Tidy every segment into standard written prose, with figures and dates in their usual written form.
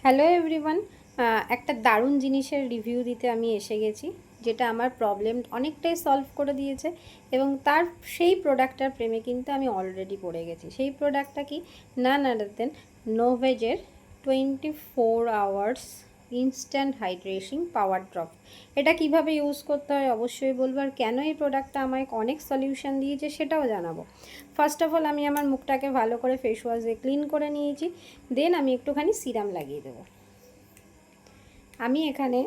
Hello everyone, একটা দারুণ জিনিসের রিভিউ দিতে আমি এসে গেছি, যেটা আমার প্রবলেম অনেকটাই সলভ করে দিয়েছে এবং তার সেই প্রোডাক্টটার প্রেমে কিন্তু আমি অলরেডি পড়ে গেছি। সেই প্রোডাক্টটা কি, না দেন নোভেজের 24 আওয়ার্স ইনস্ট্যান্ট হাইড্রেশন পাওয়ার ড্রপ। এটা কিভাবে ইউজ করতে হয় অবশ্যই বলবো, আর কেন এই প্রোডাক্টটা আমায় অনেক সলিউশন দিয়েছে সেটাও জানাবো। ফার্স্ট অফ অল আমি আমার মুখটাকে ভালো করে ফেস ওয়াশ দিয়ে ক্লিন করে নিয়েছি, দেন আমি একটুখানি সিরাম লাগিয়ে দেবো। আমি এখানে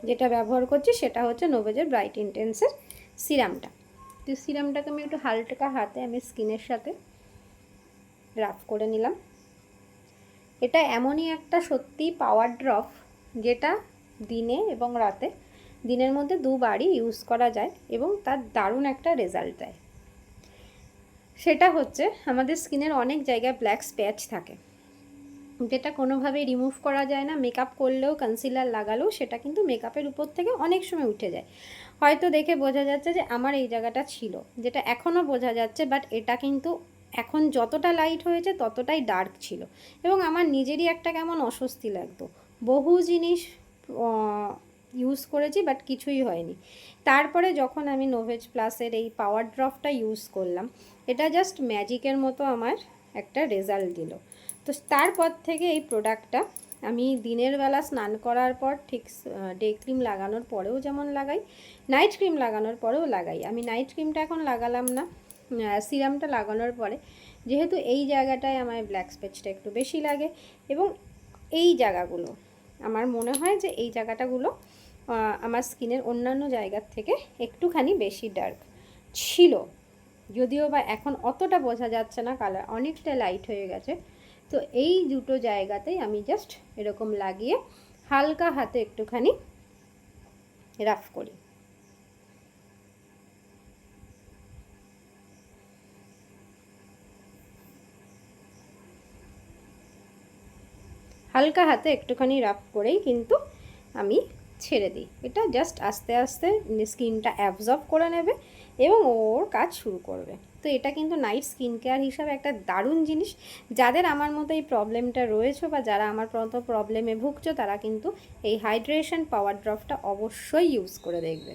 যেটা ব্যবহার করছি সেটা হচ্ছে নোভেজের ব্রাইট ইন্টেন্সের সিরামটা। তো সিরামটাকে আমি একটু হালকা হাতে আমি স্কিনের সাথে রাফ করে নিলাম। এটা এমনই একটা সত্যি পাওয়ার ড্রপ, যেটা দিনে এবং রাতে, দিনের মধ্যে দুবারই ইউজ করা যায় এবং তার দারুণ একটা রেজাল্ট দেয়। সেটা হচ্ছে আমাদের স্কিনের অনেক জায়গায় ব্ল্যাক স্প্যাচ থাকে, যেটা কোনোভাবেই রিমুভ করা যায় না। মেকআপ করলেও, কনসিলার লাগালেও সেটা কিন্তু মেকআপের উপর থেকে অনেক সময় উঠে যায়। হয়তো দেখে বোঝা যাচ্ছে যে আমার এই জায়গাটা ছিল, যেটা এখনও বোঝা যাচ্ছে, বাট এটা কিন্তু এখন যতটা লাইট হয়েছে ততটাই ডার্ক ছিল এবং আমার নিজেরই একটা কেমন অস্বস্তি লাগতো। বহু জিনিস ইউজ করেছি বাট কিছুই হয়নি। তারপরে যখন আমি নোভেজ প্লাসের এই পাওয়ার ড্রপটা ইউজ করলাম, এটা জাস্ট ম্যাজিকের মতো আমার একটা রেজাল্ট দিল। তো তারপর থেকে এই প্রোডাক্টটা আমি দিনের বেলা স্নান করার পর, ঠিক ডে ক্রিম লাগানোর পরেও যেমন লাগাই, নাইট ক্রিম লাগানোর পরেও লাগাই। আমি নাইট ক্রিমটা এখন লাগালাম না, সিরামটা লাগানোর পরে, যেহেতু এই জায়গাটায় আমার ব্ল্যাক স্প্যাচটা একটু বেশি লাগে এবং এই জায়গাগুলো আমার মনে হয় যে এই জায়গাটাগুলো আমার স্কিনের অন্যান্য জায়গার থেকে একটুখানি বেশি ডার্ক ছিল, যদিও বা এখন অতটা বোঝা যাচ্ছে না, কালার অনেকটা লাইট হয়ে গেছে। তো এই দুটো জায়গাতেই আমি জাস্ট এরকম লাগিয়ে হালকা হাতে একটুখানি রাফ করি। হালকা হাতে একটুখানি রাফ করেই কিন্তু আমি ছেড়ে দিই। এটা জাস্ট আস্তে আস্তে স্কিনটা অ্যাবজর্ব করে নেবে এবং ওর কাজ শুরু করবে। তো এটা কিন্তু নাইট স্কিন কেয়ার হিসাবে একটা দারুণ জিনিস। যাদের আমার মতো এই প্রবলেমটা রয়েছে বা যারা আমার মতো প্রবলেমে ভুগছো, তারা কিন্তু এই হাইড্রেশন পাওয়ার ড্রপটা অবশ্যই ইউজ করে দেখবে।